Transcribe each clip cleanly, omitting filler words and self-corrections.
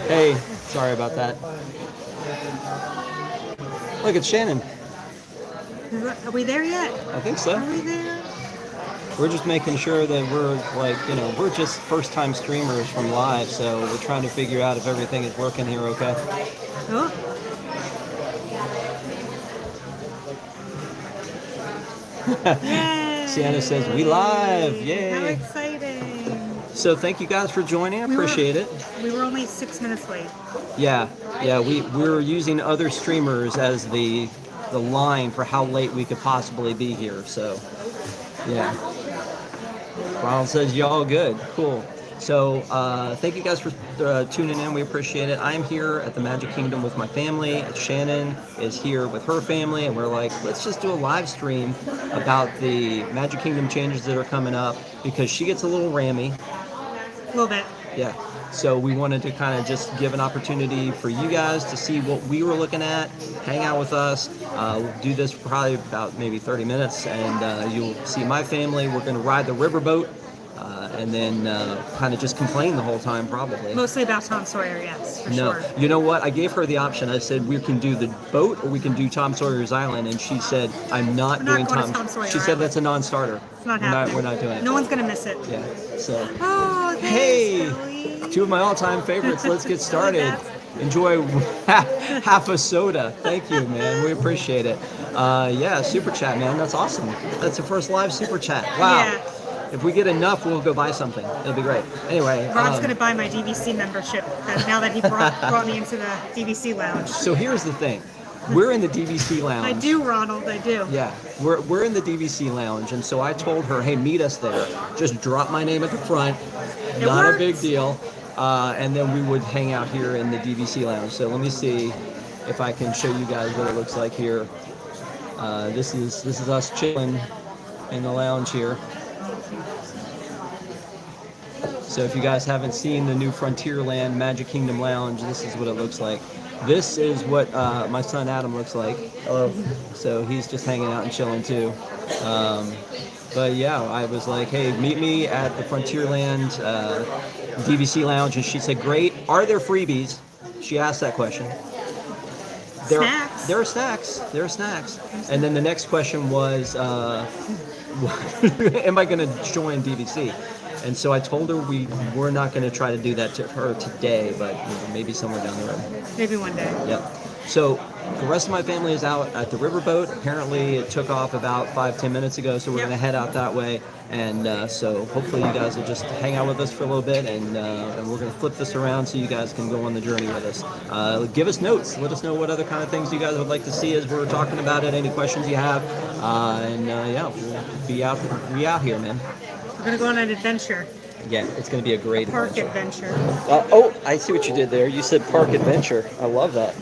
Hey, sorry about that. Look, it's Shannon. Are we there yet? I think so. Are we there? We're just making sure that we're we're just first-time streamers from live, so we're trying to figure out if everything is working here okay. Oh. Yay! Sienna says, we live! Yay! How exciting! So thank you guys for joining. I appreciate it. We were only 6 minutes late. Yeah, we're using other streamers as the line for how late we could possibly be here. So, yeah. Ronald says y'all good. Cool. So thank you guys for tuning in. We appreciate it. I'm here at the Magic Kingdom with my family. Shannon is here with her family, and we're like, let's just do a live stream about the Magic Kingdom changes that are coming up because she gets a little rammy. A little bit. Yeah. So we wanted to kind of just give an opportunity for you guys to see what we were looking at, hang out with us. We'll do this for probably about maybe 30 minutes, and you'll see my family. We're going to ride the riverboat. And then kind of just complain the whole time, probably. Mostly about Tom Sawyer, yes, for sure. You know what? I gave her the option. I said, we can do the boat or we can do Tom Sawyer's Island. And she said, I'm not doing Tom Sawyer She said, that's a non-starter. It's not happening. We're not doing it. No one's going to miss it. Yeah, so. Oh, thanks, hey, Zoe. 2 of my all-time favorites. Let's get started. Enjoy half a soda. Thank you, man. We appreciate it. Yeah, super chat, man. That's awesome. That's the first live super chat. Wow. Yeah. If we get enough, we'll go buy something. It'll be great. Anyway. Ron's going to buy my DVC membership now that he brought me into the DVC lounge. So here's the thing. We're in the DVC lounge. I do, Ronald. I do. Yeah. We're in the DVC lounge. And so I told her, hey, meet us there. Just drop my name at the front. Not a big deal. And then we would hang out here in the DVC lounge. So let me see if I can show you guys what it looks like here. This is us chilling in the lounge here. So if you guys haven't seen the new Frontierland Magic Kingdom Lounge, this is what it looks like. This is what my son Adam looks like. Hello. So he's just hanging out and chilling too. But yeah, I was like, hey, meet me at the Frontierland DVC Lounge. And she said, great. Are there freebies? She asked that question. Snacks. There are snacks. There are snacks. And then the next question was, am I going to join DVC? And so I told her we're not going to try to do that to her today, but maybe somewhere down the road. Maybe one day. Yep. So the rest of my family is out at the riverboat. Apparently it took off about 5-10 minutes ago, so we're going to head out that way. And so hopefully you guys will just hang out with us for a little bit, and we're going to flip this around so you guys can go on the journey with us. Give us notes. Let us know what other kind of things you guys would like to see as we're talking about it, any questions you have. Yeah, we'll be out here, man. We're going to go on an adventure. Yeah, it's going to be a great park adventure. Oh, I see what you did there. You said park adventure. I love that.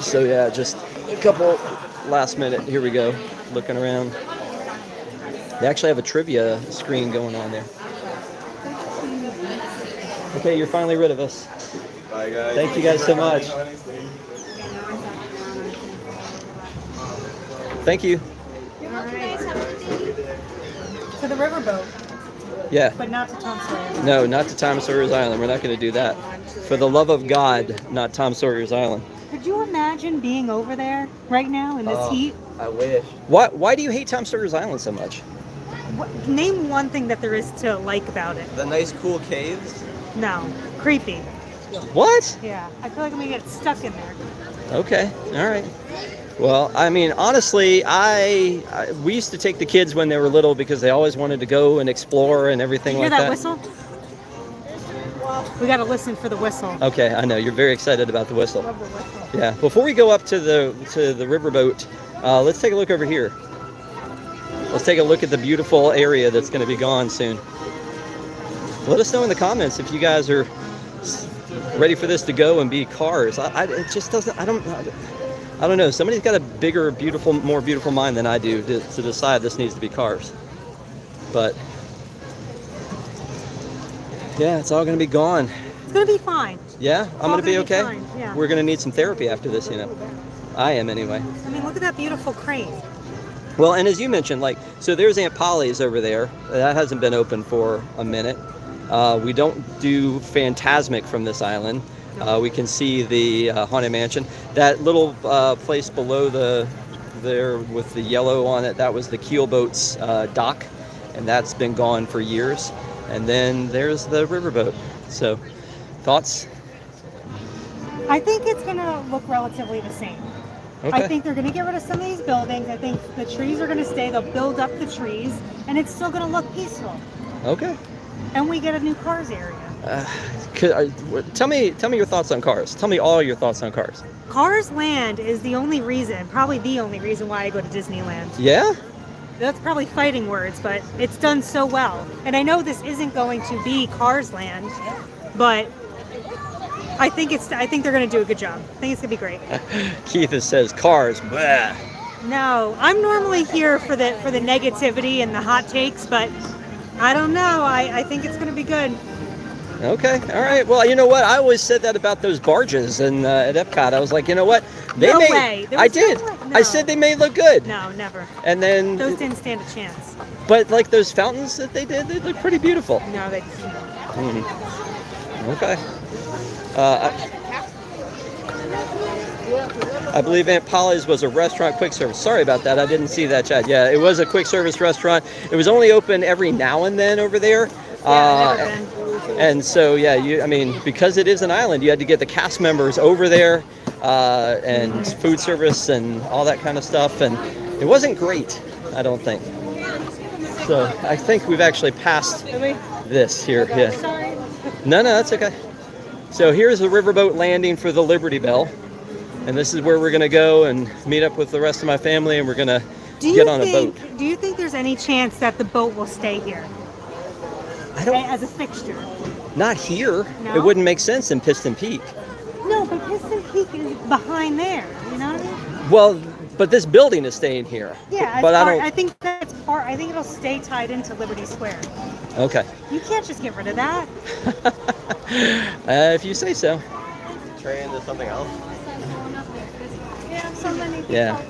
So yeah, just a couple last minute. Here we go. Looking around. They actually have a trivia screen going on there. Okay, you're finally rid of us. Bye, guys. Thank you guys so much. Thank you. To the riverboat. Yeah. But not to Tom Sawyer. No, not to Tom Sawyer's Island. We're not going to do that. For the love of God, not Tom Sawyer's Island. Could you imagine being over there right now in this heat? I wish. Why do you hate Tom Sawyer's Island so much? Name one thing that there is to like about it. The nice, cool caves? No. Creepy. What? Yeah. I feel like I'm going to get stuck in there. Okay. All right. Well, I mean, honestly, we used to take the kids when they were little because they always wanted to go and explore and everything like that. You hear that whistle? We got to listen for the whistle. Okay, I know. You're very excited about the whistle. Love the whistle. Yeah. Before we go up to the riverboat, let's take a look over here. Let's take a look at the beautiful area that's going to be gone soon. Let us know in the comments if you guys are ready for this to go and be cars. It just doesn't. I don't know. Somebody's got a bigger, more beautiful mind than I do to decide this needs to be cars. But yeah, it's all going to be gone. It's going to be fine. Yeah, I'm going to be okay. Fine. Yeah. We're going to need some therapy after this, I am anyway. I mean, look at that beautiful crane. Well, and as you mentioned, like, so there's Aunt Polly's over there. That hasn't been open for a minute. We don't do Phantasmic from this island. We can see the Haunted Mansion. That little place below there with the yellow on it, that was the Keelboat's dock, and that's been gone for years. And then there's the riverboat. So, thoughts? I think it's going to look relatively the same. Okay. I think they're going to get rid of some of these buildings. I think the trees are going to stay. They'll build up the trees, and it's still going to look peaceful. Okay. And we get a new cars area. Tell me your thoughts on cars. Tell me all your thoughts on cars. Cars Land is the only reason, probably the only reason why I go to Disneyland. Yeah? That's probably fighting words, but it's done so well. And I know this isn't going to be Cars Land, but I think they're going to do a good job. I think it's going to be great. Keith says cars. Blah. No, I'm normally here for the negativity and the hot takes, but I don't know. I think it's going to be good. Okay, all right. Well, you know what? I always said that about those barges at Epcot. I was like, you know what? No way. I did. No. I said they may look good. No, never. And then Those didn't stand a chance. But like those fountains that they did, they look pretty beautiful. No, they didn't. Okay. I believe Aunt Polly's was a restaurant quick service. Sorry about that. I didn't see that, Chad. Yeah, it was a quick service restaurant. It was only open every now and then over there. Yeah, and so, yeah, because it is an island, you had to get the cast members over there and food service and all that kind of stuff. And it wasn't great, I don't think. So I think we've actually passed this here. Yeah. Sorry. No, that's okay. So here's the riverboat landing for the Liberty Bell. And this is where we're going to go and meet up with the rest of my family, and we're going to get on a boat. Do you think there's any chance that the boat will stay here? I don't. As a fixture? Not here. No? It wouldn't make sense in Piston Peak. No, but Piston Peak is behind there. You know what I mean? Well, but this building is staying here. Yeah, but I think that's part. I think it'll stay tied into Liberty Square. Okay. You can't just get rid of that. If you say so. Tray into something else? Yeah, so many people. Yeah.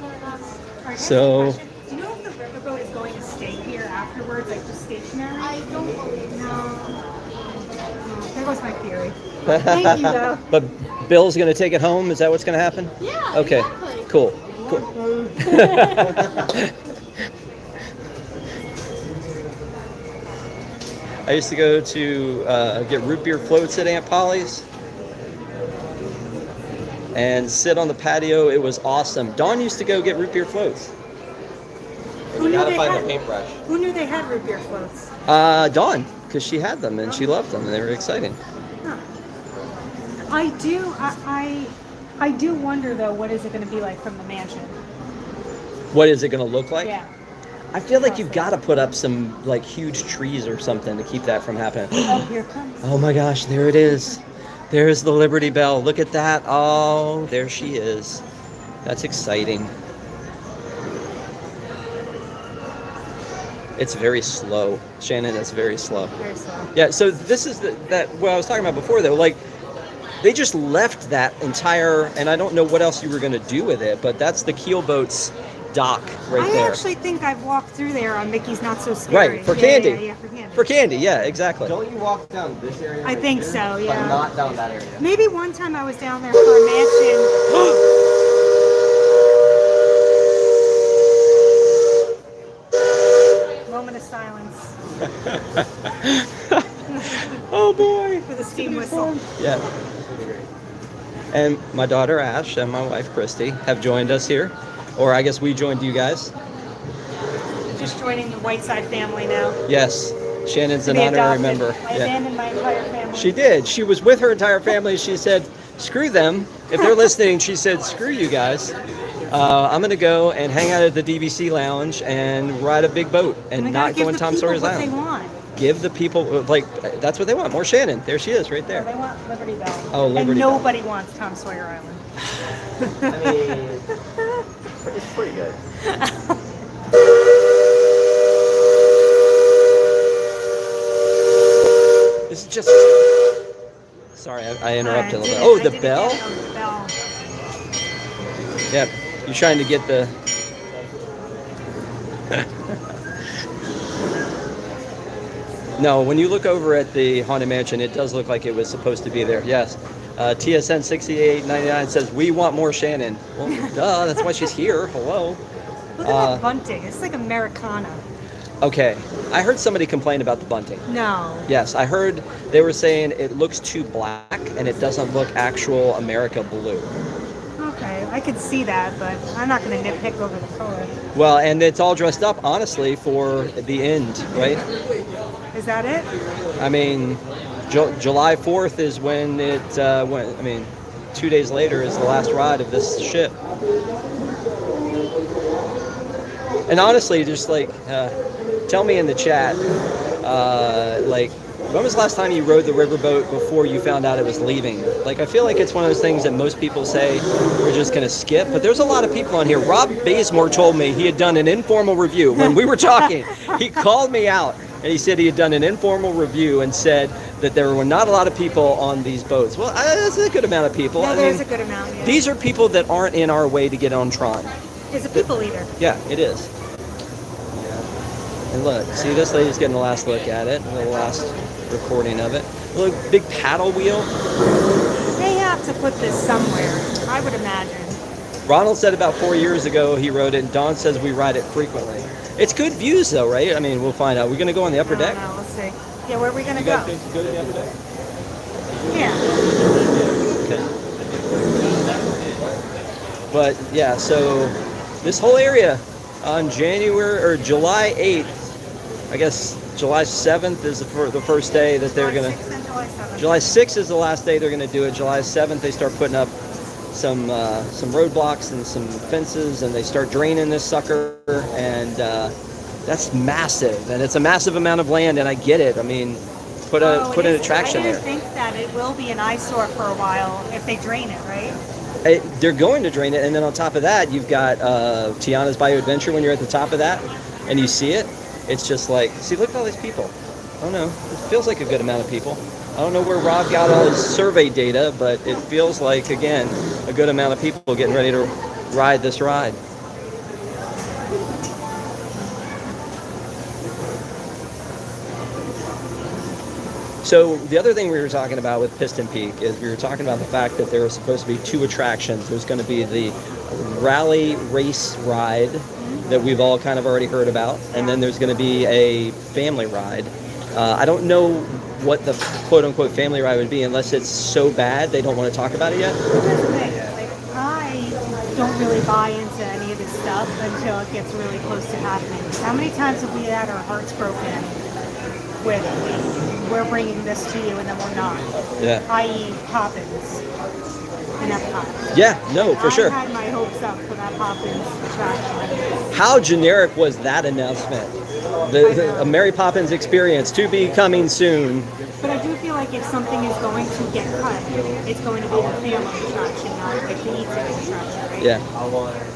Alright, So. do you know if the riverboat is going to stay here afterwards, like just stationary? I don't believe no. There goes my theory. Thank you, though. But Bill's going to take it home? Is that what's going to happen? Yeah. Okay. Exactly. Cool. I used to go to get root beer floats at Aunt Polly's and sit on the patio. It was awesome. Dawn used to go get root beer floats. Who knew Gotta they find the had? paintbrush. Who knew they had root beer floats? Dawn, because she had them and she loved them and they were exciting. Huh. I do wonder though, what is it going to be like from the mansion? What is it going to look like? Yeah. I feel like you've got to put up some like huge trees or something to keep that from happening. Oh, here it comes. Oh my gosh, there it is. There's the Liberty Bell. Look at that. Oh, there she is. That's exciting. It's very slow. Shannon, it's very slow. Very slow. Yeah, so this is what I was talking about before though. Like, they just left that entire, and I don't know what else you were going to do with it, but that's the Keelboat's dock right I there. actually think I've walked through there on Mickey's Not So Scary. Right, for Yeah, candy. Yeah, for candy. For candy, yeah, exactly. Don't you walk down this area? I right think here? so, yeah. But not down that area. Maybe one time I was down there for a mansion. Moment of silence Oh boy. with a steam whistle. Yeah. And my daughter Ash and my wife Christy have joined us here. Or I guess we joined you guys. Just joining the Whiteside family now. Yes. Shannon's To an be honorary adopted. member. I Yeah. abandoned my entire family. She did. She was with her entire family. She said, screw them. If they're listening, she said, screw you guys. I'm going to go and hang out at the DVC lounge and ride a big boat and we gotta not go give in the Tom people Sawyer's what Island. they want. Give the people, like, that's what they want. More Shannon. There she is right They there. want Liberty Bell. Oh, Liberty and Bell. nobody wants Tom Sawyer Island. I mean, it's pretty good. This is just... Sorry, I interrupted a little bit. Oh, the bell? Oh, the bell. Yeah, you're trying to get the... No, when you look over at the Haunted Mansion, it does look like it was supposed to be there. Yes. TSN 6899 says, we want more Shannon. Well, duh, that's why she's here. Hello. Look at that bunting. It's like Americana. Okay. I heard somebody complain about the bunting. No. Yes, I heard they were saying it looks too black and it doesn't look actual America blue. Okay, I could see that, but I'm not going to nitpick over the color. Well, and it's all dressed up, honestly, for the end, right? Is that it? I mean, July 4th is when it went. I mean, 2 days later is the last ride of this ship. And honestly, just like, tell me in the chat, like, when was the last time you rode the riverboat before you found out it was leaving? Like, I feel like it's one of those things that most people say we're just going to skip, but there's a lot of people on here. Rob Bazemore told me he had done an informal review. When we were talking, he called me out, and he said he had done an informal review and said that there were not a lot of people on these boats. Well, that's a good amount of people. No, there's a good amount, yeah. These are people that aren't in our way to get on Tron. It's a people eater. Yeah, it is. And look, see, this lady's getting the last look at it, the last recording of it. Look, big paddle wheel. They have to put this somewhere, I would imagine. Ronald said about 4 years ago he rode it, and Dawn says we ride it frequently. It's good views, though, right? I mean, we'll find out. We're going to go on the upper deck? No, let's see. Yeah, where are we going to go? Go to the upper deck? Yeah. Okay. But, yeah, so this whole area on July 8th, I guess July 7th is the first day that they're going to... July 6th is the last day they're going to do it. July 7th they start putting up some roadblocks and some fences, and they start draining this sucker, and that's massive, and it's a massive amount of land, and I get it. I mean, put an attraction there. I think that it will be an eyesore for a while if they drain it, right? They're going to drain it, and then on top of that, you've got Tiana's Bayou Adventure when you're at the top of that, and you see it. It's just like, see, look at all these people. I don't know. It feels like a good amount of people. I don't know where Rob got all his survey data, but it feels like, again, a good amount of people getting ready to ride this ride. So the other thing we were talking about with Piston Peak is we were talking about the fact that there were supposed to be two attractions. There's going to be the rally race ride that we've all kind of already heard about, and then there's going to be a family ride. I don't know what the quote-unquote family ride would be unless it's so bad they don't want to talk about it yet. That's the thing. Like, I don't really buy into any of this stuff until it gets really close to happening. How many times have we had our hearts broken with we're bringing this to you and then we're not? Yeah. I.e. Poppins and Epcot. Yeah, no, for sure. I had my hopes up for that Poppins attraction. How generic was that announcement? The Mary Poppins experience to be coming soon. But I do feel like if something is going to get cut, it's going to be the family attraction, not like the e-ticket attraction, right? Yeah.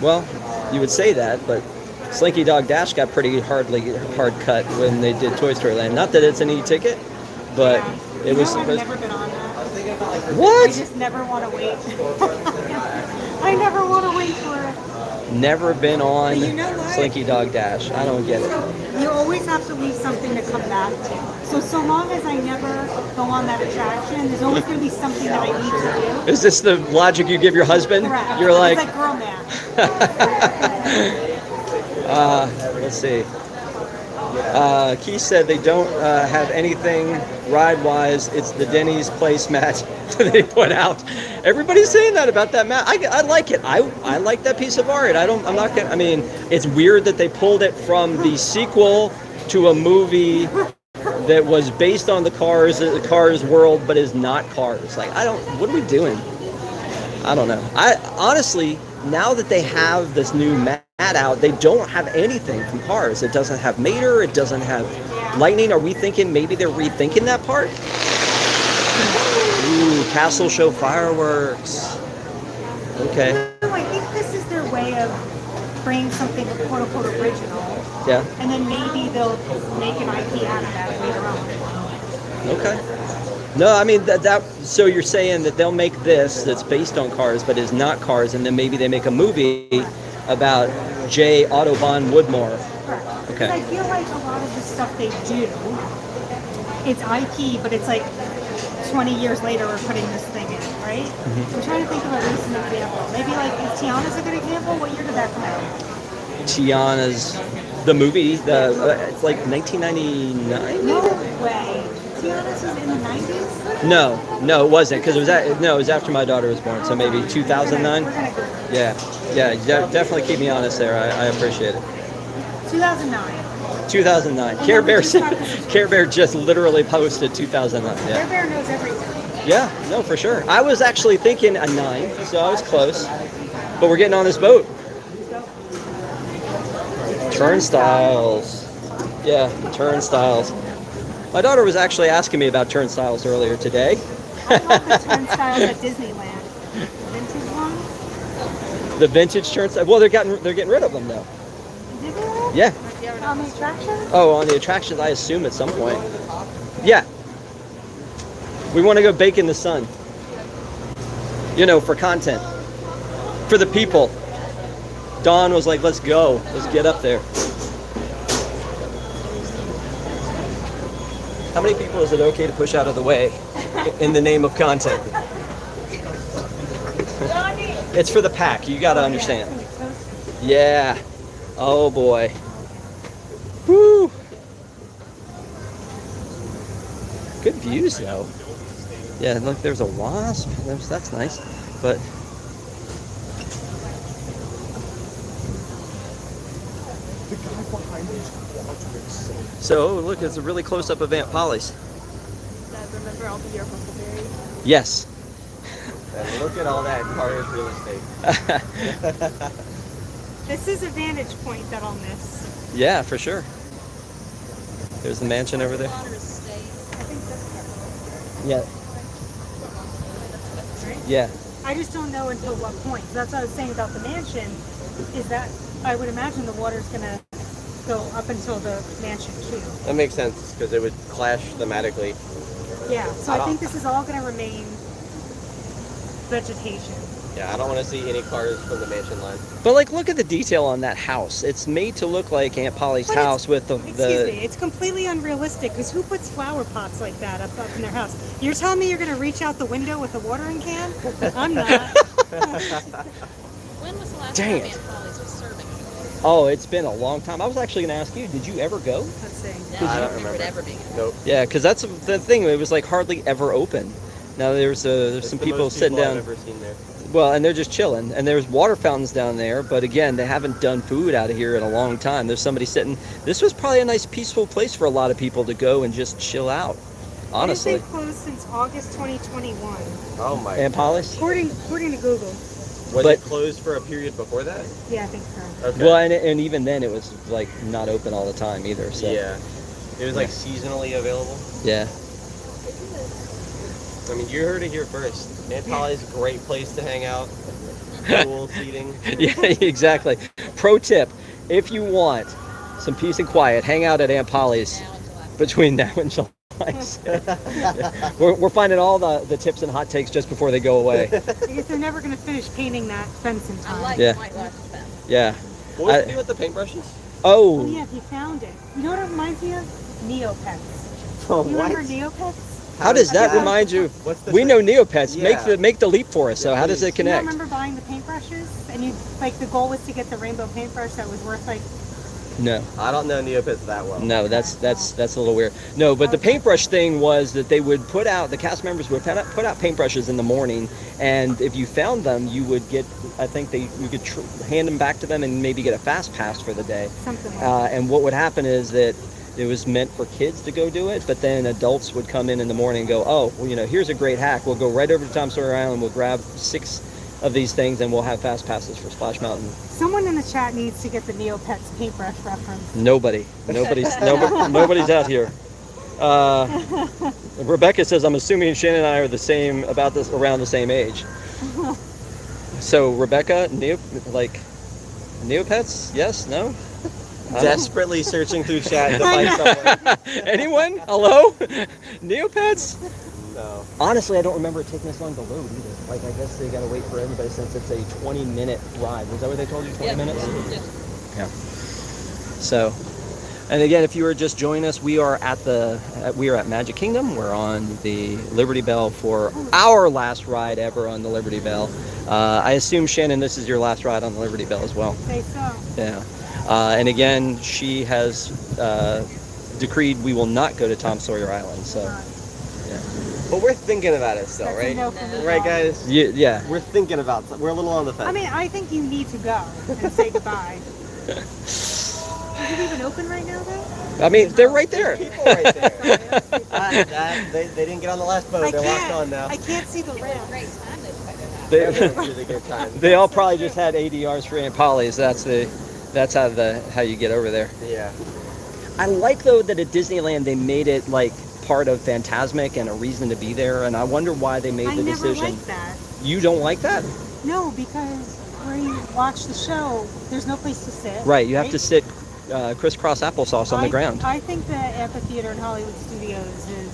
Well, you would say that, but Slinky Dog Dash got pretty hard cut when they did Toy Story Land. Not that it's an e-ticket, but it was I've supposed. never been on that. What? I just never want to wait. I never want to wait for it. Never been on But you know what? Slinky Dog Dash. I don't get it. You always have to leave something to come back to. So long as I never go on that attraction, there's always going to be something that I need to do. Is this the logic you give your husband? Correct. You're like, It's like girl math. let's see. Keith said they don't have anything ride-wise. It's the Denny's placemat they put out. Everybody's saying that about that mat. I like it. I like that piece of art. I'm not gonna. I mean, it's weird that they pulled it from the sequel to a movie that was based on the Cars world, but is not Cars. Like, what are we doing? I don't know. I honestly, now that they have this new mat out, they don't have anything from Cars. It doesn't have Mater. It doesn't have Lightning. Are we thinking maybe they're rethinking that part? Ooh, Castle Show fireworks. Okay. I think this is their way of bringing something quote-unquote original. Yeah. And then maybe they'll make an IP out of that later on. Okay. No, I mean that. So you're saying that they'll make this that's based on Cars, but is not Cars, and then maybe they make a movie about J. Autobahn Woodmore, Because I feel like a lot of the stuff they do, it's IP, but it's like 20 years later we're putting this thing in, right? I'm trying to think of a recent example. Maybe like, is Tiana's a good example? What year did that come out? Tiana's, the movie, it's like 1999? No way. Tiana's was in the 90s? No, it wasn't, because it was after my daughter was born, so maybe 2009? We're gonna go. Yeah, definitely keep me honest there. I appreciate it. 2009. 2009. And Care then we Bear, just got this- Care Bear just literally posted 2009. Bear Yeah. Bear knows everything. Yeah, no, for sure. I was actually thinking a 9, so I was close. But we're getting on this boat. Turnstiles. Yeah, turnstiles. My daughter was actually asking me about turnstiles earlier today. I love the turnstiles at Disneyland. Vintage ones. The vintage turnstiles. Well, they're getting rid of them though. Disneyland? Yeah. On the attraction? Oh, on the attractions, I assume at some point. Yeah. We want to go bake in the sun. You know, for content. For the people. Dawn was like, let's go. Let's get up there. How many people is it okay to push out of the way in the name of content? It's for the pack. You got to understand. Yeah. Oh, boy. Woo. Good views, though. Yeah, look, there's a wasp. That's nice. But so, look, it's a really close-up of Aunt Polly's. Remember all the year Huckleberry? Yes. And look at all that Carter's real estate. This is a vantage point that I'll miss. Yeah, for sure. There's the mansion over there. I think that's Yeah. Yeah. I just don't know until what point. That's what I was saying about the mansion, is that I would imagine the water's gonna go up until the mansion too. That makes sense because it would clash thematically. Yeah, so I think this is all gonna remain vegetation. Yeah, I don't want to see any cars from the mansion line. But like, look at the detail on that house. It's made to look like Aunt Polly's But house with Excuse me, it's completely unrealistic because who puts flower pots like that up in their house? You're telling me you're gonna reach out the window with a watering can? I'm not. When was the last Dang time it. Aunt Polly's was serving? Oh, it's been a long time. I was actually going to ask you, did you ever go? Let's see. No, I I don't don't remember it remember. ever being. Nope. Yeah, because that's the thing. It was like hardly ever open. Now there's It's some the people most sitting I've down. ever seen there. Well, and they're just chilling. And there's water fountains down there, but again, they haven't done food out of here in a long time. There's somebody sitting. This was probably a nice, peaceful place for a lot of people to go and just chill out. Honestly. It's been closed since August 2021, Oh my. Aunt Polly's? according to Google. Was but- it closed for a period before that? Yeah, I think so. Okay. Well, and even then, it was like not open all the time either. So Yeah. It was like seasonally available. yeah. I mean, you heard it here first. Aunt Polly's a great place to hang out. Cool seating. Yeah, exactly. Pro tip: if you want some peace and quiet, hang out at Aunt Polly's Now until after. between now and July. Yeah. We're finding all the tips and hot takes just before they go away. I guess they're never going to finish painting that fence in I time. like Yeah. whitewash fence. Yeah. What was I- the deal with the paintbrushes? Oh Oh, yeah, he found it. You know what it reminds me of? Neopets. Oh, You remember Neopets? how does that Yeah. remind you? What's the We know Neopets. Yeah. Make the leap for us. So Yeah, how does please. it connect? You don't remember buying the paintbrushes? And you like the goal was to get the rainbow paintbrush that was worth like No. I don't know Neopets that well. No, that's a little weird. No, but the paintbrush thing was that they would put out, the cast members would put out paintbrushes in the morning, and if you found them, you would get, I think you could hand them back to them and maybe get a fast pass for the day. something like that. And what would happen is that it was meant for kids to go do it, but then adults would come in the morning and go, oh, well, here's a great hack. We'll go right over to Tom Sawyer Island, we'll grab 6 of these things, and we'll have fast passes for Splash Mountain. Someone in the chat needs to get the Neopets paintbrush reference. Nobody's out here. Rebecca says, I'm assuming Shannon and I are around the same age. So Rebecca, Neopets? Yes? No? Desperately searching through chat to find someone. Anyone? Hello? Neopets? No. Honestly, I don't remember it taking this long to load either. Like, I guess they gotta wait for everybody since it's a 20-minute ride. Was that what they told you, 20 Yep. minutes? Yep. Yeah. So, And again, if you were just joining us, we are at Magic Kingdom. We're on the Liberty Bell for our last ride ever on the Liberty Bell. I assume, Shannon, this is your last ride on the Liberty Bell as well. Say so. Yeah. And again, she has decreed we will not go to Tom Sawyer Island. So, yeah. But we're thinking about it still, That's a right? no for me, Right, Bob. guys? Yeah. We're thinking about it. We're a little on the fence. I mean, I think you need to go and say goodbye. Is it even open right now, though? I mean, they're right there. People right there. They didn't get on the last boat. They're locked on now. I can't see the ramp. Really good time. They all probably just had ADRs for Aunt Polly's. That's how you get over there. Yeah. I like though that at Disneyland they made it like part of Fantasmic and a reason to be there, and I wonder why they made the decision. I never liked that. You don't like that? No, because where you watch the show, there's no place to sit. Right, you have to sit crisscross applesauce on the ground. I think the amphitheater in Hollywood Studios is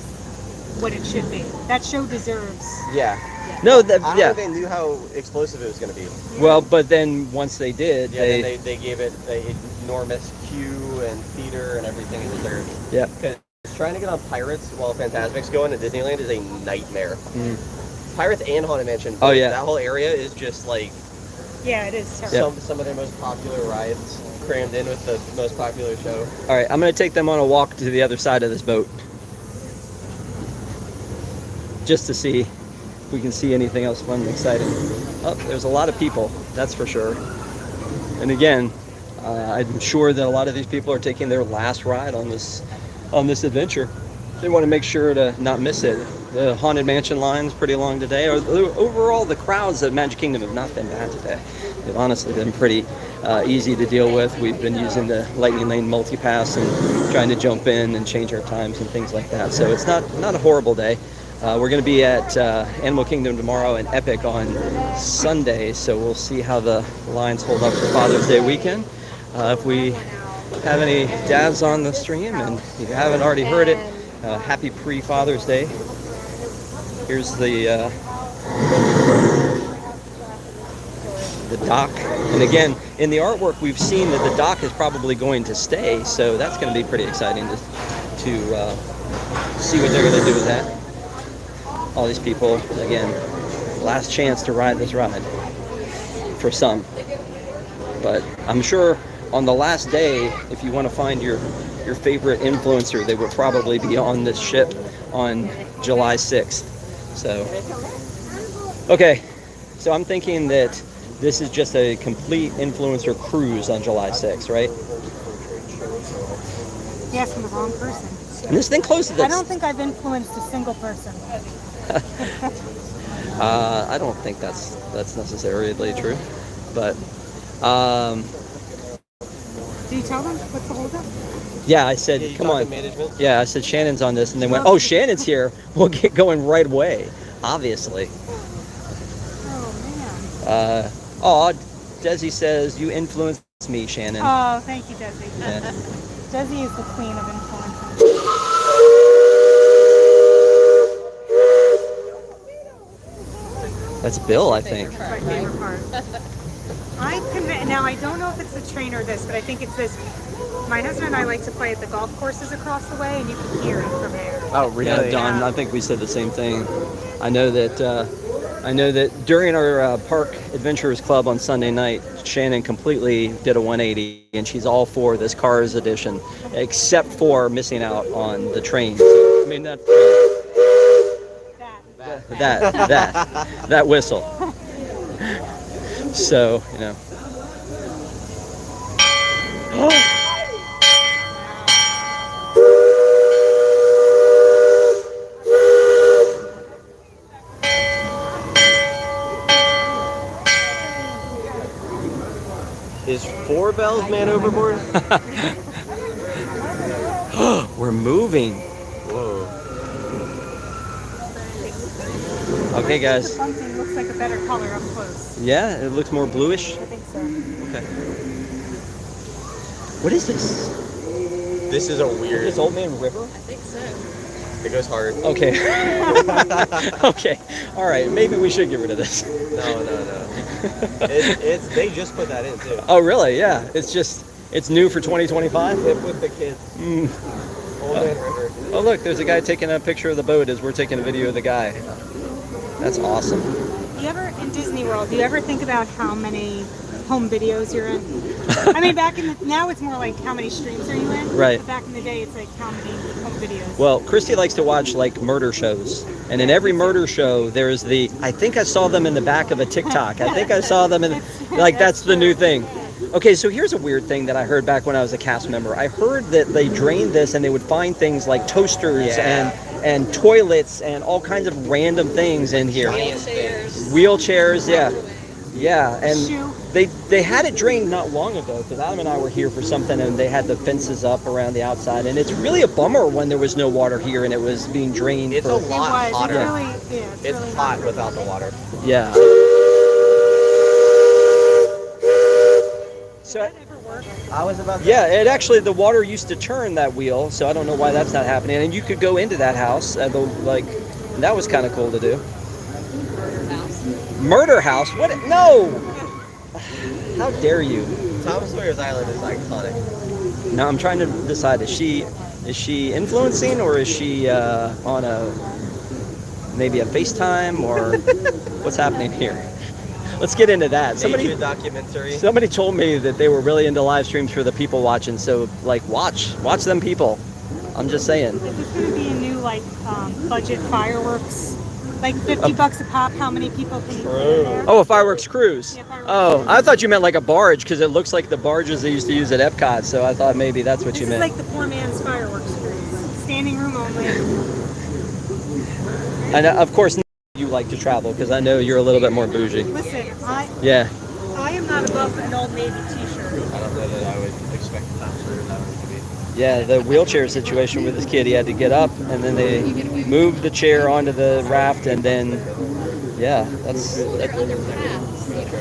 what it should be. That show deserves. Yeah. No, I don't yeah. think they knew how explosive it was going to be. Well, but then once they did, Yeah, then they gave it an enormous queue and theater and everything it deserved. yeah. Trying to get on Pirates while Fantasmic's going at Disneyland is a nightmare. Pirates and Haunted Mansion. Oh, yeah. That whole area is just like Yeah, it is terrible. some of their most popular rides crammed in with the most popular show. All right, I'm going to take them on a walk to the other side of this boat, just to see if we can see anything else fun and exciting. Oh, there's a lot of people, that's for sure. And again, I'm sure that a lot of these people are taking their last ride on this adventure. They want to make sure to not miss it. The Haunted Mansion line's pretty long today. Overall, the crowds at Magic Kingdom have not been bad today. They've honestly been pretty easy to deal with. We've been using the Lightning Lane multipass and trying to jump in and change our times and things like that. So it's not a horrible day. We're going to be at Animal Kingdom tomorrow and Epic on Sunday, so we'll see how the lines hold up for Father's Day weekend. If we have any dads on the stream and you haven't already heard it, happy pre-Father's Day. Here's the dock, and again, in the artwork we've seen that the dock is probably going to stay, so that's going to be pretty exciting to see what they're going to do with that. All these people, again, last chance to ride this ride for some, but I'm sure on the last day, if you want to find your favorite influencer, they would probably be on this ship on July 6th. So, okay, so I'm thinking that this is just a complete influencer cruise on July 6th, right? You're asking the wrong person. And this thing closes at... I don't think I've influenced a single person. I don't think that's necessarily true, but Do you tell them what's the holdup? yeah, I said, Yeah, you come talk on. to management? Yeah, I said Shannon's on this, and they went, oh, Shannon's here. We'll get going right away, obviously. Oh man. Desi says, you influenced me, Shannon. Oh, thank you, Desi. Yeah. Desi is the queen of influence. That's Bill, I think. That's my favorite part. Now I don't know if it's the train or this, but I think it's this. My husband and I like to play at the golf courses across the way, and you can hear it from there. Oh, really? Yeah, Don, I think we said the same thing. I know that during our Park Adventurers Club on Sunday night, Shannon completely did a 180, and she's all for this Cars edition, except for missing out on the train. So, I mean, that whistle. So, you know. Is 4 Bells Man overboard? We're moving. Whoa. Okay, guys. The bunting looks like a better color up close. Yeah, it looks more bluish. I think so. Okay. What is this? This is a weird. This Old Man River? I think so. It goes hard. Okay. Okay. All right. Maybe we should get rid of this. No. It's they just put that in too. Oh, really? Yeah. It's just It's new for 2025. With the kids. Old Man River. Oh look, there's a guy taking a picture of the boat as we're taking a video of the guy. That's awesome. Do you ever, in Disney World, do you ever think about how many home videos you're in? I mean, now it's more like how many streams are you in? Right. But back in the day, it's like how many home videos. Well, Christy likes to watch like murder shows, and in every murder show, there's the. I think I saw them in the back of a TikTok. I think I saw them in, like that's the new thing. Okay, so here's a weird thing that I heard back when I was a cast member. I heard that they drained this and they would find things like toasters and toilets and all kinds of random things in here. Wheelchairs, yeah. Yeah, and they had it drained not long ago because Adam and I were here for something and they had the fences up around the outside, and it's really a bummer when there was no water here and it was being drained. It's a lot hotter. It's really hot without the water. Yeah. So, I was about to yeah, it actually, the water used to turn that wheel, so I don't know why that's not happening. And you could go into that house, and that was kind of cool to do. Murder house? What? No! How dare you? Tom Sawyer's Island is iconic. Now I'm trying to decide, is she influencing, or is she on maybe a FaceTime, or what's happening here? Let's get into that. Maybe a documentary. Somebody told me that they were really into live streams for the people watching, so like watch them people. I'm just saying. Is this going to be a new budget fireworks? Like $50 a pop, how many people can fit in there? Oh, a fireworks cruise. Yeah, fireworks Oh, cruise. I thought you meant like a barge, because it looks like the barges they used to use at Epcot, so I thought maybe that's what This you is meant. like the poor man's fireworks cruise. Standing room only. And of course you like to travel, because I know you're a little bit more bougie. Listen, Yeah. I am not above an Old Navy t-shirt. I don't know that I would expect Tom Sawyer's Island to be. Yeah, the wheelchair situation with this kid, he had to get up, and then they moved the chair onto the raft, and then, yeah,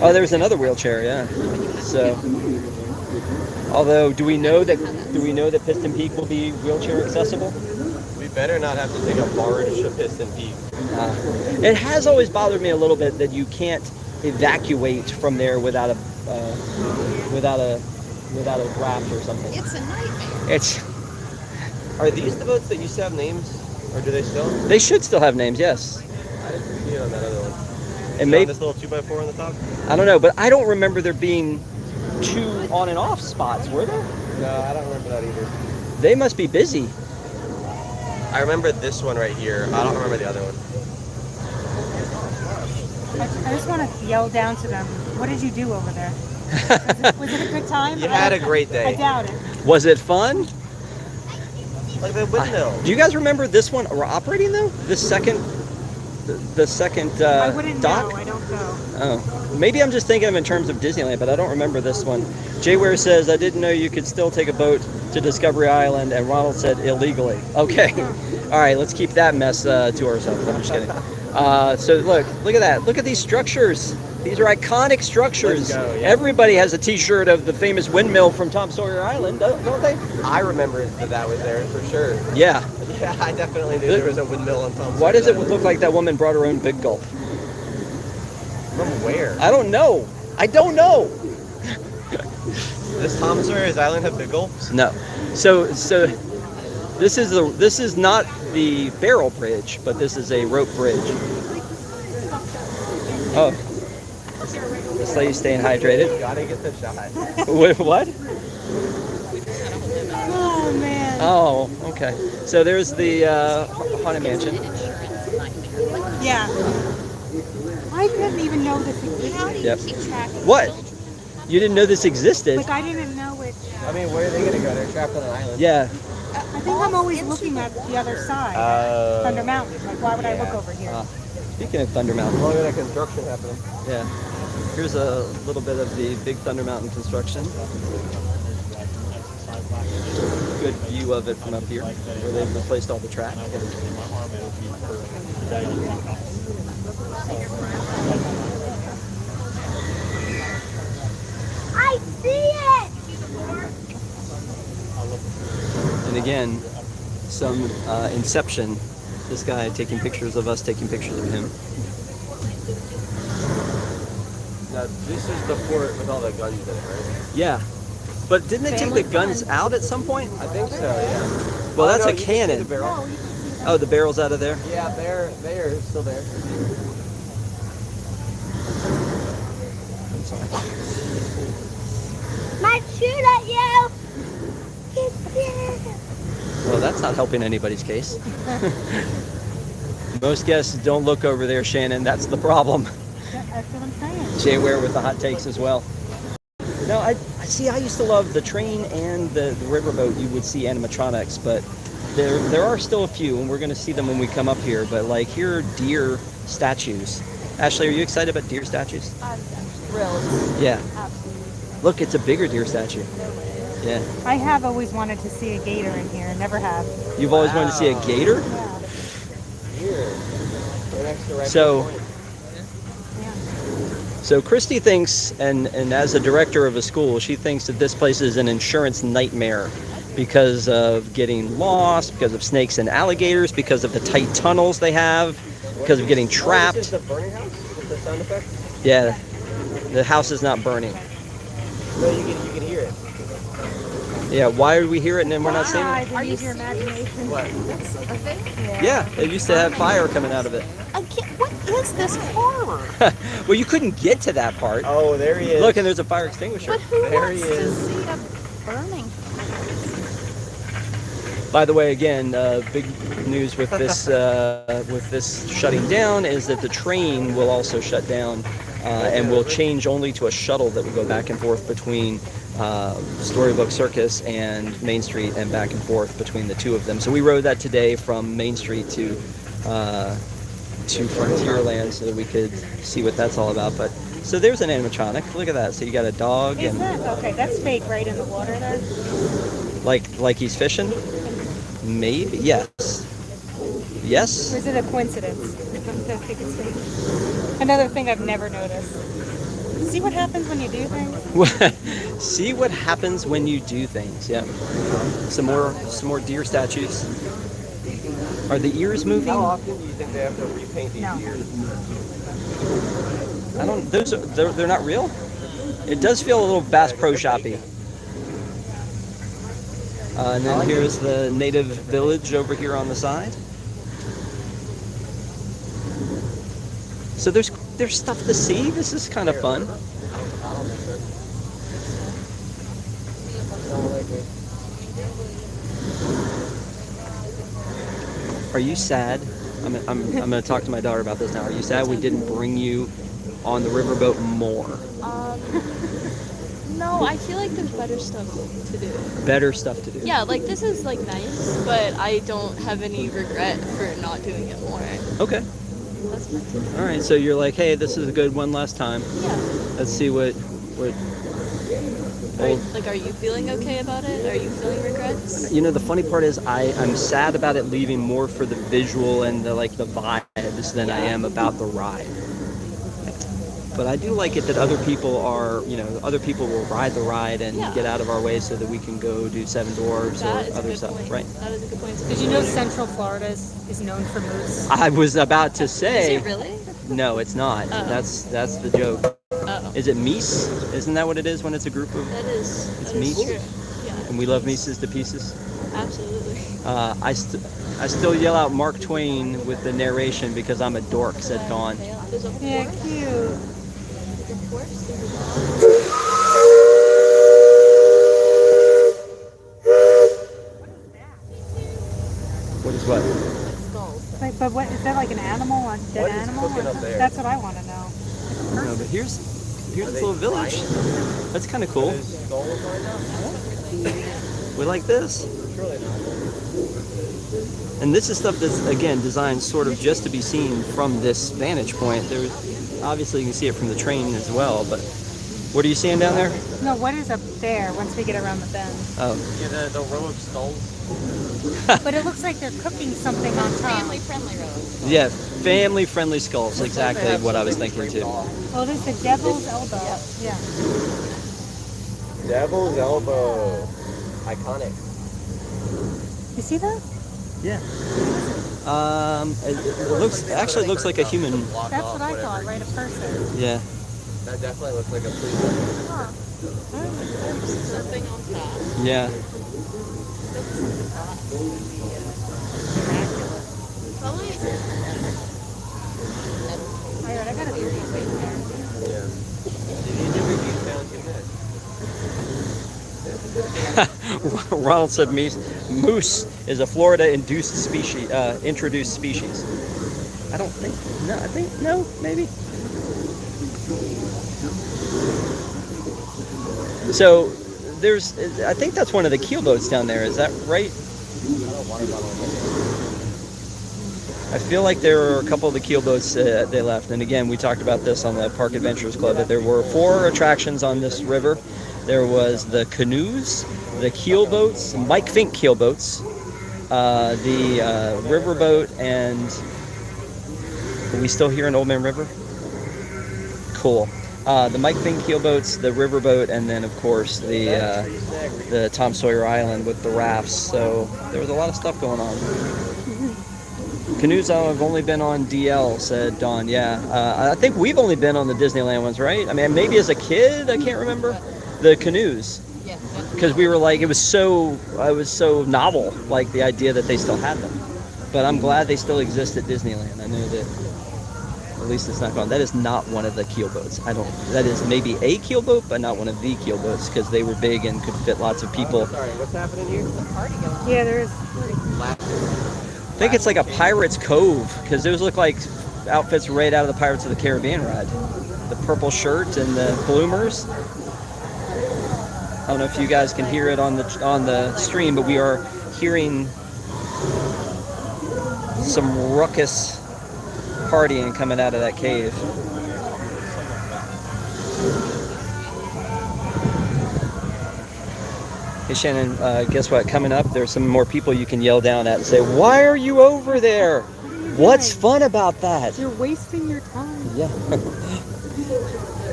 oh, there's another wheelchair, yeah. So, although, do we know that Piston Peak will be wheelchair accessible? We better not have to take a barge to Piston Peak. It has always bothered me a little bit that you can't evacuate from there without a raft or something. It's a nightmare. Are these the boats that used to have names, or do they still? They should still have names, yes. I didn't see it on that other one. And Maybe maybe this little 2x4 on the top. I don't know, but I don't remember there being two on and off spots, were there? No, I don't remember that either. They must be busy. I remember this one right here. I don't remember the other one. I just want to yell down to them. What did you do over there? Was it a good time? You had a great day. I doubt it. Was it fun? Like the windmill. Do you guys remember this one operating though? The second I wouldn't dock? know. I don't go. Oh, maybe I'm just thinking of in terms of Disneyland, but I don't remember this one. Jay Ware says, I didn't know you could still take a boat to Discovery Island, and Ronald said illegally. Okay, all right, let's keep that mess to ourselves. I'm just kidding. So look at that. Look at these structures. These are iconic structures. Let's go, yeah. Everybody has a T-shirt of the famous windmill from Tom Sawyer Island, don't they? I remember that was there for sure. Yeah. Yeah, I definitely knew there was a windmill on Tom Sawyer. Why does it Island. look like that woman brought her own big gulp? From where? I don't know. Does Tom Sawyer's Island have big gulps? No. So this is not the barrel bridge, but this is a rope bridge. Oh. This lady's staying hydrated. Gotta get the shot. What? Oh man. Oh, okay. So there's the Haunted Mansion. Yeah. I didn't even know this existed. Yep. What? You didn't know this existed? Like I didn't know it. I mean, where are they gonna go? They're trapped on an island. Yeah. I think I'm always looking at the other side, Thunder Mountain. Like why would I look over here? Speaking of Thunder Mountain. Look at that construction happening. Yeah. Here's a little bit of the big Thunder Mountain construction. Good view of it from up here, where they've replaced all the track. I see it! And again, some Inception. This guy taking pictures of us, taking pictures of him. Now, this is the fort with all the guns in it, right? Yeah. But didn't they take the guns out at some point? I think so, yeah. Well, that's no, a you can see cannon. the barrel. Oh, the barrel's out of there? Yeah, they're still there. I'm sorry. Might shoot at you. Well, that's not helping anybody's case. Most guests don't look over there, Shannon. That's the problem. That's what I'm saying. Jay Ware with the hot takes as well. No, I see. I used to love the train and the riverboat. You would see animatronics, but there are still a few, and we're going to see them when we come up here. But like here are deer statues. Ashley, are you excited about deer statues? I'm thrilled. Yeah. Absolutely. Look, it's a bigger deer statue. Yeah. I have always wanted to see a gator in here. Never have. You've always wanted to see a gator? Yeah. Here. Right next to Red So- Point. So Christy thinks, and as a director of a school, she thinks that this place is an insurance nightmare because of getting lost, because of snakes and alligators, because of the tight tunnels they have, because of getting This is trapped. the burning house with the sound effect? Yeah, the house is not burning. No, you can hear it. Yeah, why do we hear it and then we're not seeing I it? didn't use your imagination. What? That's a thing? Yeah, it used to have fire coming out of it. I can't, what is this horror? Well, you couldn't get to that part. Oh, there he is. Look, and there's a fire extinguisher. But who There he wants to is. see a burning? By the way, again, big news with this shutting down is that the train will also shut down and will change only to a shuttle that will go back and forth between Storybook Circus and Main Street and back and forth between the two of them. So we rode that today from Main Street to Frontierland so that we could see what that's all about. But so there's an animatronic. Look at that. So you got a dog Is and that okay? That's fake, right in the water there. like he's fishing. Maybe yes. Yes. Or is it a coincidence? I think it's fake. Another thing I've never noticed. See what happens when you do things? See what happens when you do things. Yeah. Some more deer statues. Are the ears moving? How often do you think they have to repaint these No. ears? I don't. They're not real. It does feel a little Bass Pro Shoppy. And then here's the native village over here on the side. So there's stuff to see. This is kind of fun. Are you sad? I'm going to talk to my daughter about this now. Are you sad we didn't bring you on the riverboat more? No, I feel like there's better stuff to do. Better stuff to do. Yeah, like this is like nice, but I don't have any regret for not doing it more. Okay. That's my All right. So you're like, hey, this is a good one last time. Yeah. Let's see what. Are you feeling okay about it? Are you feeling regrets? You know, the funny part is I'm sad about it leaving more for the visual and the vibes than I am about the ride. But I do like it that other people will ride the ride and Yeah. get out of our way so that we can go do Seven Dwarfs That or is a other good stuff, point. right? That is a good point. Did you know Central Florida is known for moose? I was about to Is say, it really? no, it's not. Oh. That's the joke. Oh. Is it meese? Isn't that what it is when it's a group of? That is. It's That is meat? true. Yeah. And we love Mises to pieces. Absolutely. I still yell out Mark Twain with the narration because I'm a dork, said Dawn. There's a Yeah, horse. cute. There's a horse. There's a What is what? dog. Skulls. But what is that, like an animal, a dead What is animal? cooking up there? That's what I want to know. No, but here's this little village. That's kind of cool. There's skulls right now? We like this. Surely not. And this is stuff that's, again, designed sort of just to be seen from this vantage point. There's obviously you can see it from the train as well, but what are you seeing down there? No, what is up there once we get around the bend? Oh, Yeah, the row of skulls. But it looks like they're cooking something on top. Family friendly road. yeah, family-friendly skulls. Exactly what I was thinking too. Oh, there's the devil's elbow. Yeah. Devil's elbow. Iconic. You see that? Yeah. It looks like a human. That's what I thought, right? A person. Yeah. That definitely looks like a police. Huh. Something on top. Yeah. Probably. Alright, I got a few things there. Yeah. These reviews sound too good. Ronald said moose is a Florida-induced species, introduced species. I don't think. No, I think no, maybe. So there's. I think that's one of the keelboats down there. Is that right? I feel like there were a couple of the keelboats they left. And again, we talked about this on the Park Adventures Club, that there were 4 attractions on this river. There was the canoes, the keelboats, Mike Fink keelboats, the riverboat, and are we still here in Old Man River? Cool. The Mike Fink keelboats, the riverboat, and then of course the Tom Sawyer Island with the rafts. So there was a lot of stuff going on. Canoes I've only been on DL, said Dawn. Yeah, I think we've only been on the Disneyland ones, right? I mean, maybe as a kid, I can't remember. The canoes, Yeah. because we were like, it was so novel, like the idea that they still had them. But I'm glad they still exist at Disneyland. I know that at least it's not gone. That is not one of the keelboats. That is maybe a keelboat, but not one of the keelboats, because they were big and could fit lots of people. Sorry, what's happening here? Yeah, there is. I think it's like a Pirate's Cove, because those look like outfits right out of the Pirates of the Caribbean ride. The purple shirt and the bloomers. I don't know if you guys can hear it on the stream, but we are hearing some ruckus partying coming out of that cave. Hey Shannon, guess what? Coming up, there's some more people you can yell down at and say, "Why are you over there? What's fun about that?" You're wasting your time. Yeah.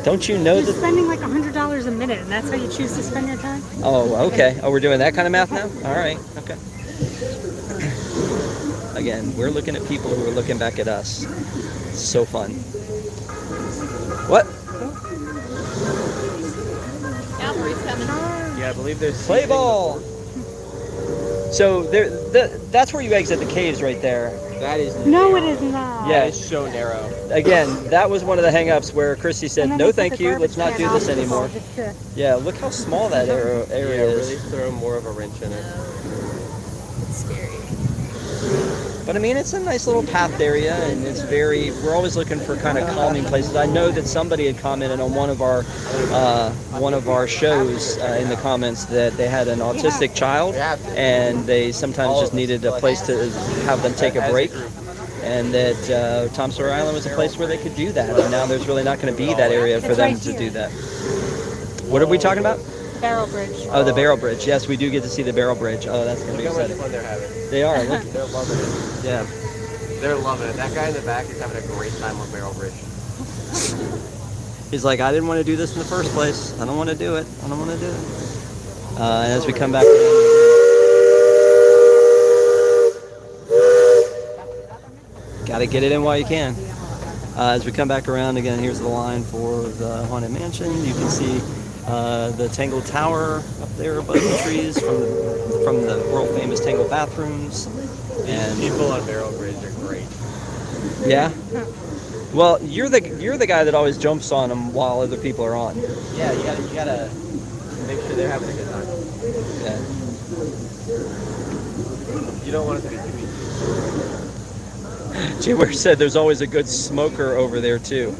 Don't you know You're that? spending like $100 a minute, and that's how you choose to spend your time? Oh, okay. Oh, we're doing that kind of math now? All right. Okay. Again, we're looking at people who are looking back at us. It's so fun. What? Yeah, Bree's coming. Yeah, I believe there's Play ball. So that's where you exit the caves right there. That is No, it is not. Yeah. That is so narrow. Again, that was one of the hang-ups where Christy said, And then "No, they put thank the you. garbage Let's not can do this out anymore." just to- Yeah, look how small that area Yeah, is. really throw more of a wrench in it. It's scary. But I mean, it's a nice little pathed area, and it's we're always looking for kind of calming places. I know that somebody had commented on one of our shows in the comments that they had an autistic child, and they sometimes just needed a place to have them take a break, and that Tom Sawyer Island was a place where they could do that. And now there's really not going to be that area for It's them right to here. do that. What are we talking about? Barrel Bridge. Oh, the Barrel Bridge. Yes, we do get to see the Barrel Bridge. Oh, that's going to Look be how much exciting. fun they're having. They are. Look. They're loving it. Yeah. They're loving it. That guy in the back is having a great time on Barrel Bridge. He's like, I didn't want to do this in the first place. I don't want to do it. I don't want to do it. And as we come back around, gotta get it in while you can. As we come back around again, here's the line for the Haunted Mansion. You can see the Tangled Tower up there above the trees from the world famous Tangled bathrooms. And People on Barrel Bridge are great. yeah. Well, you're the guy that always jumps on them while other people are on. Yeah, you gotta make sure they're having a good time. Yeah. You don't want it to be too easy. Jay said there's always a good smoker over there too.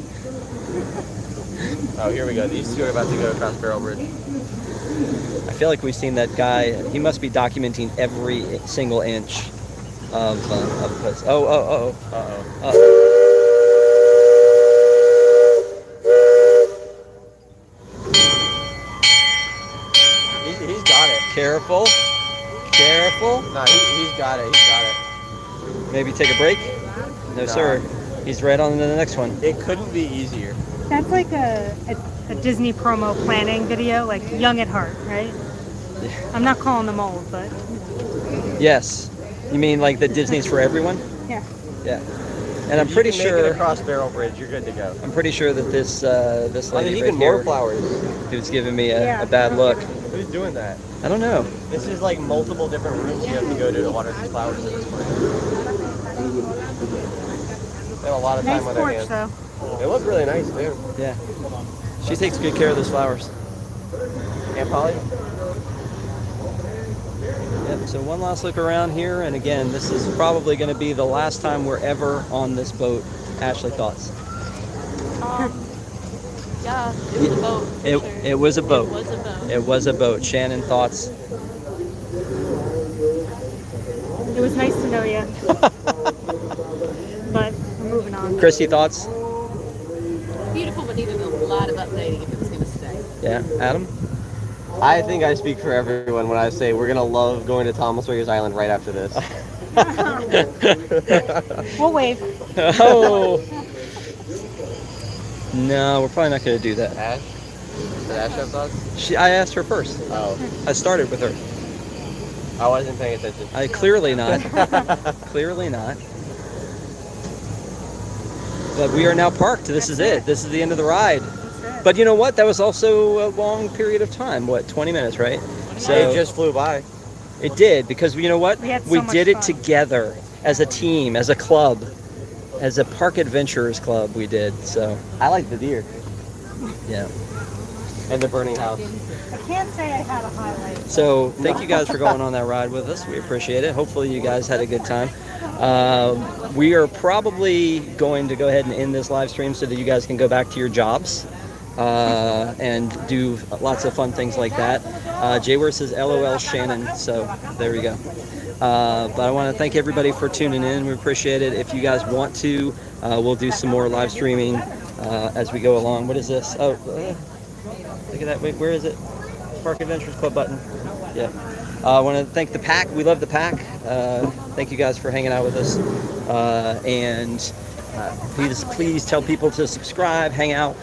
Oh, here we go. These two are about to go across Barrel Bridge. I feel like we've seen that guy. He must be documenting every single inch of place. Oh. Uh-oh. He's got it. Careful. No, he's got it. He's got it. Maybe take a break? No, sir. He's right on to the next one. It couldn't be easier. That's like a Disney promo planning video, like Young at Heart, right? I'm not calling them old, but Yes. You mean like the Disney's for everyone? yeah. Yeah. And I'm pretty If you can make sure it across Barrel Bridge, you're good to go. I'm pretty sure that this this Oh, lady there's right even more here flowers. who's giving me a Yeah. bad look. Who's doing that? I don't know. This is like multiple different rooms you have to go to water these flowers at this point. They have a lot of Nice time on their porch hands. though. They look really nice too. Yeah. She takes good care of those flowers. Aunt Polly? Yep, so one last look around here, and again, this is probably going to be the last time we're ever on this boat. Ashley, thoughts? Yeah, it was a boat. For It, sure. it was a boat. It was a boat. It was a boat. Shannon, thoughts? It was nice to know you. But we're moving on. Christy, thoughts? Beautiful, but needed a lot of updating if it was going to stay. Yeah. Adam? I think I speak for everyone when I say we're gonna love going to Tom Sawyer Island right after this. We'll wave. Oh! No, we're probably not going to do that. Ash? Did Ash have thoughts? I asked her first. Oh. I started with her. I wasn't paying attention. Clearly not. Clearly not. But we are now parked. This is it. This is the end of the ride. But you know what? That was also a long period of time. What, 20 minutes, right? So It just flew by. it did, because you know what? We had so We much did it fun. together as a team, as a club, as a park adventurers club. We did. So I like the deer yeah. and the burning house. I can't say I had a highlight. So thank you guys for going on that ride with us. We appreciate it. Hopefully you guys had a good time. We are probably going to go ahead and end this live stream so that you guys can go back to your jobs and do lots of fun things like that. Jayware says LOL Shannon, so there we go. But I want to thank everybody for tuning in. We appreciate it. If you guys want to, we'll do some more live streaming as we go along. What is this? Oh, look at that. Wait, where is it? Park Adventures Club button. Yeah. I want to thank the pack. We love the pack. Thank you guys for hanging out with us. And please tell people to subscribe, hang out,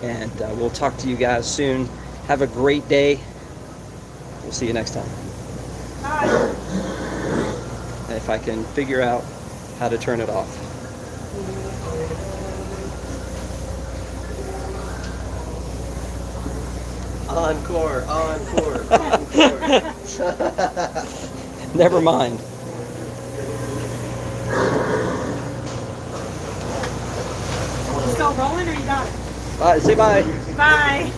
and we'll talk to you guys soon. Have a great day. We'll see you next time. If I can figure out how to turn it off. Encore, encore, encore. Never mind. Still rolling or you got it? Say bye. Bye.